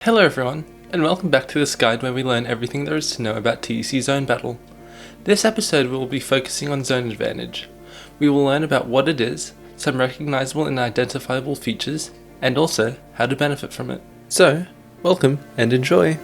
Hello everyone, and welcome back to this guide where we learn everything there is to know about TEC Zone Battle. This episode we will be focusing on Zone Advantage. We will learn about what it is, some recognizable and identifiable features, and also how to benefit from it. So, welcome and enjoy!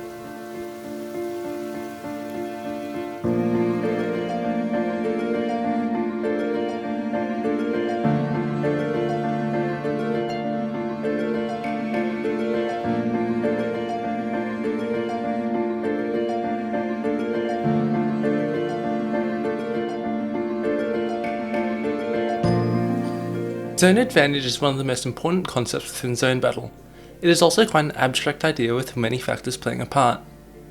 Zone Advantage is one of the most important concepts within Zone Battle. It is also quite an abstract idea with many factors playing a part.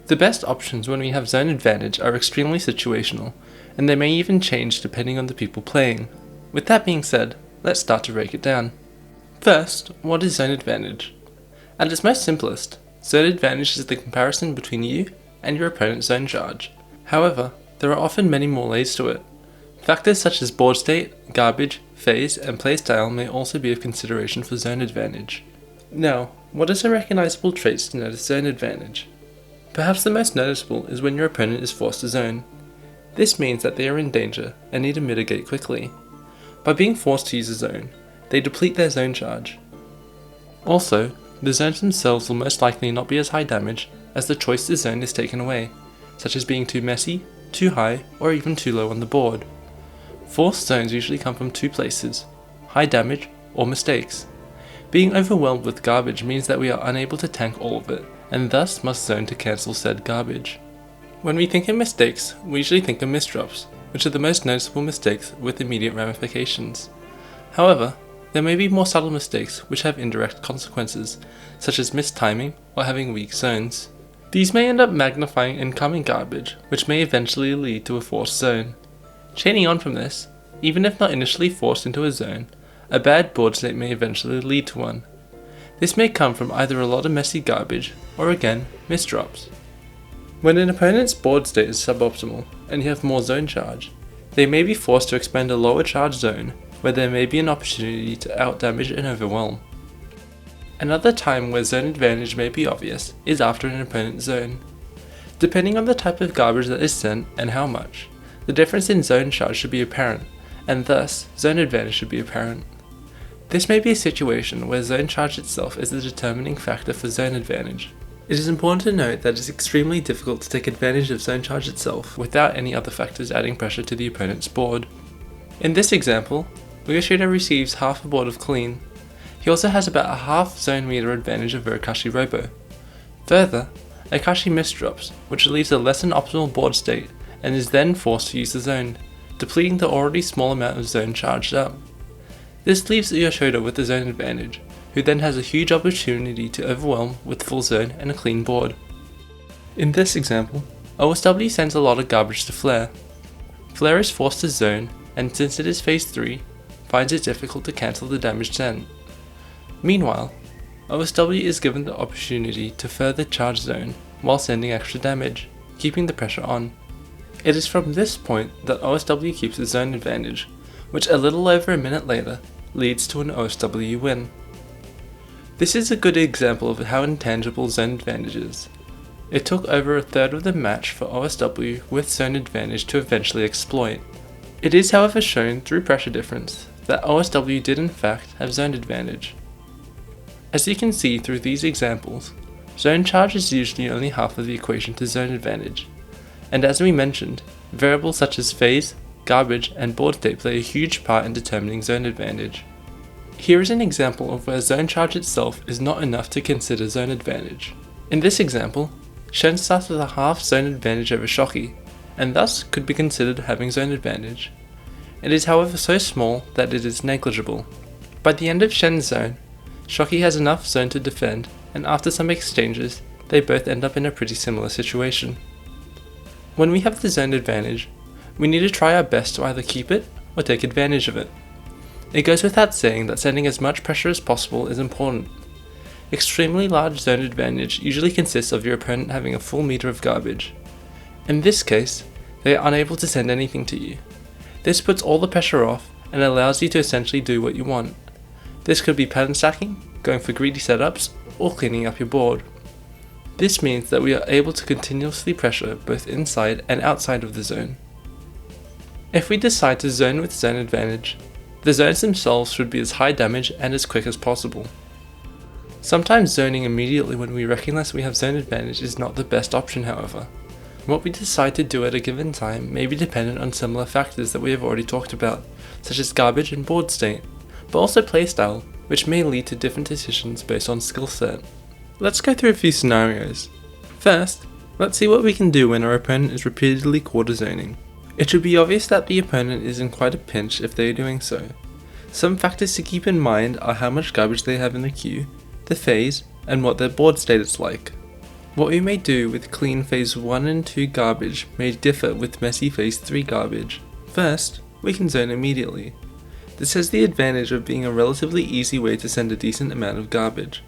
The best options when we have Zone Advantage are extremely situational, and they may even change depending on the people playing. With that being said, let's start to break it down. First, what is Zone Advantage? At its most simplest, Zone Advantage is the comparison between you and your opponent's zone charge. However, there are often many more layers to it. Factors such as board state, garbage, phase, and playstyle may also be of consideration for Zone Advantage. Now, what are some recognizable traits to notice Zone Advantage? Perhaps the most noticeable is when your opponent is forced to zone. This means that they are in danger and need to mitigate quickly. By being forced to use a zone, they deplete their zone charge. Also, the zones themselves will most likely not be as high damage as the choice to zone is taken away, such as being too messy, too high, or even too low on the board. Forced zones usually come from two places: high damage or mistakes. Being overwhelmed with garbage means that we are unable to tank all of it, and thus must zone to cancel said garbage. When we think of mistakes, we usually think of misdrops, which are the most noticeable mistakes with immediate ramifications. However, there may be more subtle mistakes which have indirect consequences, such as mistiming or having weak zones. These may end up magnifying incoming garbage, which may eventually lead to a forced zone. Chaining on from this, even if not initially forced into a zone, a bad board state may eventually lead to one. This may come from either a lot of messy garbage, or again, misdrops. When an opponent's board state is suboptimal, and you have more zone charge, they may be forced to expend a lower charge zone, where there may be an opportunity to outdamage and overwhelm. Another time where Zone Advantage may be obvious is after an opponent's zone. Depending on the type of garbage that is sent and how much, the difference in zone charge should be apparent, and thus, Zone Advantage should be apparent. This may be a situation where zone charge itself is the determining factor for Zone Advantage. It is important to note that it is extremely difficult to take advantage of zone charge itself without any other factors adding pressure to the opponent's board. In this example, Uyoshida receives half a board of clean. He also has about a half zone meter advantage over Akashi Robo. Further, Akashi misdrops, which leaves a less than optimal board state, and is then forced to use the zone, depleting the already small amount of zone charged up. This leaves Uyoshida with the zone advantage, who then has a huge opportunity to overwhelm with full zone and a clean board. In this example, OSW sends a lot of garbage to Flare. Flare is forced to zone, and since it is phase 3, finds it difficult to cancel the damage sent. Meanwhile, OSW is given the opportunity to further charge zone while sending extra damage, keeping the pressure on. It is from this point that OSW keeps the zone advantage, which a little over a minute later leads to an OSW win. This is a good example of how intangible zone advantage is. It took over a third of the match for OSW with zone advantage to eventually exploit. It is however shown through pressure difference that OSW did in fact have zone advantage. As you can see through these examples, zone charge is usually only half of the equation to zone advantage. And as we mentioned, variables such as phase, garbage, and board state play a huge part in determining zone advantage. Here is an example of where zone charge itself is not enough to consider zone advantage. In this example, Shen starts with a half zone advantage over Shoki, and thus could be considered having zone advantage. It is however so small that it is negligible. By the end of Shen's zone, Shoki has enough zone to defend, and after some exchanges, they both end up in a pretty similar situation. When we have the zone advantage, we need to try our best to either keep it or take advantage of it. It goes without saying that sending as much pressure as possible is important. Extremely large zone advantage usually consists of your opponent having a full meter of garbage. In this case, they are unable to send anything to you. This puts all the pressure off and allows you to essentially do what you want. This could be pattern stacking, going for greedy setups, or cleaning up your board. This means that we are able to continuously pressure both inside and outside of the zone. If we decide to zone with zone advantage, the zones themselves should be as high damage and as quick as possible. Sometimes zoning immediately when we recognize we have zone advantage is not the best option, however. What we decide to do at a given time may be dependent on similar factors that we have already talked about, such as garbage and board state, but also playstyle, which may lead to different decisions based on skill set. Let's go through a few scenarios. First, let's see what we can do when our opponent is repeatedly quarter zoning. It should be obvious that the opponent is in quite a pinch if they are doing so. Some factors to keep in mind are how much garbage they have in the queue, the phase, and what their board state is like. What we may do with clean phase 1 and 2 garbage may differ with messy phase 3 garbage. First, we can zone immediately. This has the advantage of being a relatively easy way to send a decent amount of garbage.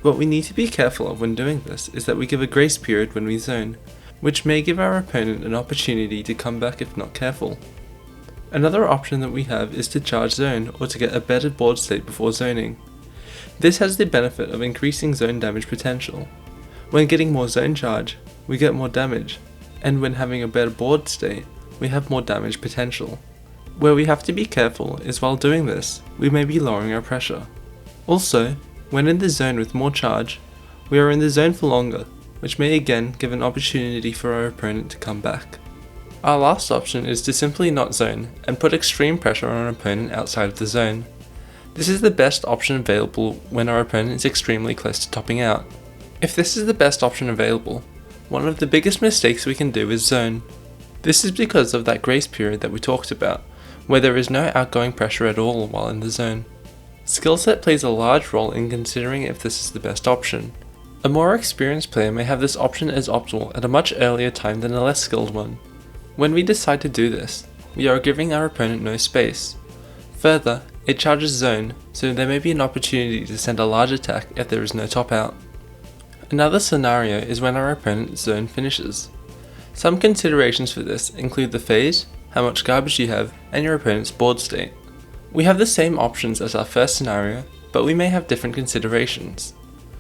What we need to be careful of when doing this is that we give a grace period when we zone, which may give our opponent an opportunity to come back if not careful. Another option that we have is to charge zone or to get a better board state before zoning. This has the benefit of increasing zone damage potential. When getting more zone charge, we get more damage, and when having a better board state, we have more damage potential. Where we have to be careful is while doing this, we may be lowering our pressure. Also, when in the zone with more charge, we are in the zone for longer, which may again give an opportunity for our opponent to come back. Our last option is to simply not zone and put extreme pressure on our opponent outside of the zone. This is the best option available when our opponent is extremely close to topping out. If this is the best option available, one of the biggest mistakes we can do is zone. This is because of that grace period that we talked about, where there is no outgoing pressure at all while in the zone. Skill set plays a large role in considering if this is the best option. A more experienced player may have this option as optimal at a much earlier time than a less skilled one. When we decide to do this, we are giving our opponent no space. Further, it charges zone, so there may be an opportunity to send a large attack if there is no top out. Another scenario is when our opponent's zone finishes. Some considerations for this include the phase, how much garbage you have, and your opponent's board state. We have the same options as our first scenario, but we may have different considerations.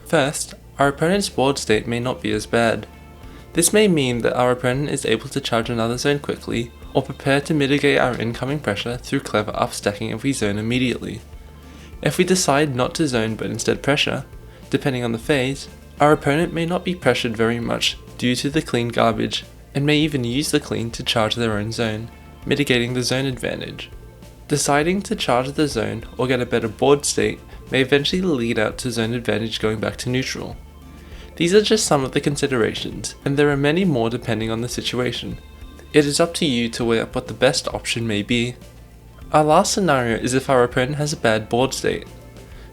First, our opponent's board state may not be as bad. This may mean that our opponent is able to charge another zone quickly, or prepare to mitigate our incoming pressure through clever upstacking if we zone immediately. If we decide not to zone but instead pressure, depending on the phase, our opponent may not be pressured very much due to the clean garbage, and may even use the clean to charge their own zone, mitigating the zone advantage. Deciding to charge the zone or get a better board state may eventually lead out to zone advantage going back to neutral. These are just some of the considerations, and there are many more depending on the situation. It is up to you to weigh up what the best option may be. Our last scenario is if our opponent has a bad board state.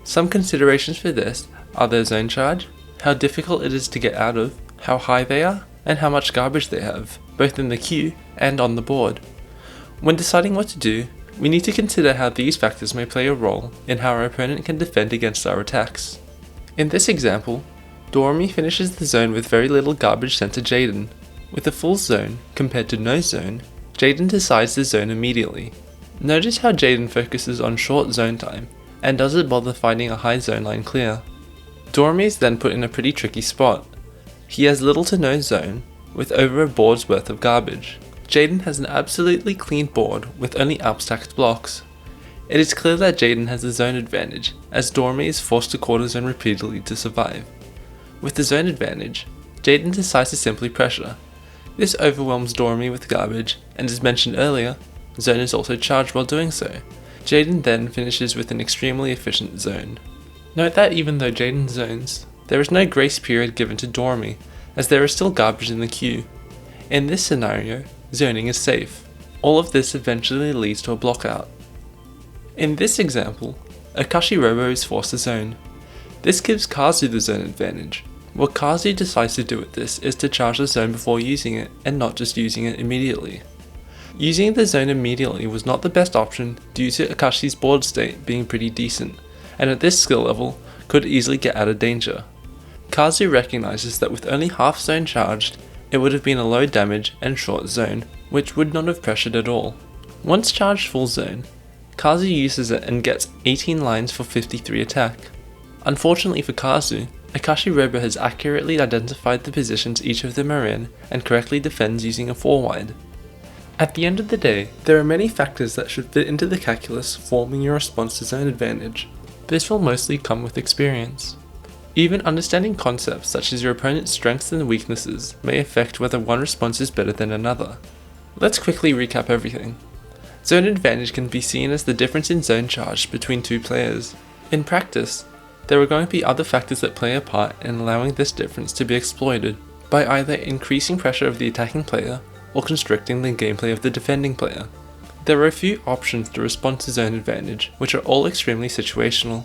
Some considerations for this are their zone charge, how difficult it is to get out of, how high they are, and how much garbage they have, both in the queue and on the board. When deciding what to do, we need to consider how these factors may play a role in how our opponent can defend against our attacks. In this example, Dormy finishes the zone with very little garbage sent to Jaden. With a full zone compared to no zone, Jaden decides to zone immediately. Notice how Jaden focuses on short zone time and doesn't bother finding a high zone line clear. Dormy is then put in a pretty tricky spot. He has little to no zone, with over a board's worth of garbage. Jaden has an absolutely clean board with only upstacked blocks. It is clear that Jaden has the zone advantage, as Dormy is forced to quarter zone repeatedly to survive. With the zone advantage, Jaden decides to simply pressure. This overwhelms Dormy with garbage, and as mentioned earlier, zone is also charged while doing so. Jaden then finishes with an extremely efficient zone. Note that even though Jaden zones, there is no grace period given to Dormy, as there is still garbage in the queue. In this scenario, zoning is safe. All of this eventually leads to a blockout. In this example, Akashi Robo is forced to zone. This gives Kazu the zone advantage. What Kazu decides to do with this is to charge the zone before using it, and not just using it immediately. Using the zone immediately was not the best option due to Akashi's board state being pretty decent, and at this skill level, could easily get out of danger. Kazu recognizes that with only half zone charged, it would have been a low damage and short zone, which would not have pressured at all. Once charged full zone, Kazu uses it and gets 18 lines for 53 attack. Unfortunately for Kazu, Akashi Robo has accurately identified the positions each of them are in and correctly defends using a 4-wide. At the end of the day, there are many factors that should fit into the calculus forming your response to zone advantage. This will mostly come with experience. Even understanding concepts such as your opponent's strengths and weaknesses may affect whether one response is better than another. Let's quickly recap everything. Zone advantage can be seen as the difference in zone charge between two players. In practice, there are going to be other factors that play a part in allowing this difference to be exploited by either increasing pressure of the attacking player or constricting the gameplay of the defending player. There are a few options to respond to zone advantage, which are all extremely situational.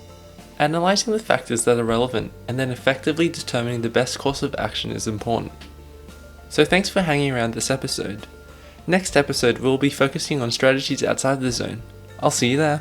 Analyzing the factors that are relevant and then effectively determining the best course of action is important. So thanks for hanging around this episode. Next episode we'll be focusing on strategies outside the zone. I'll see you there.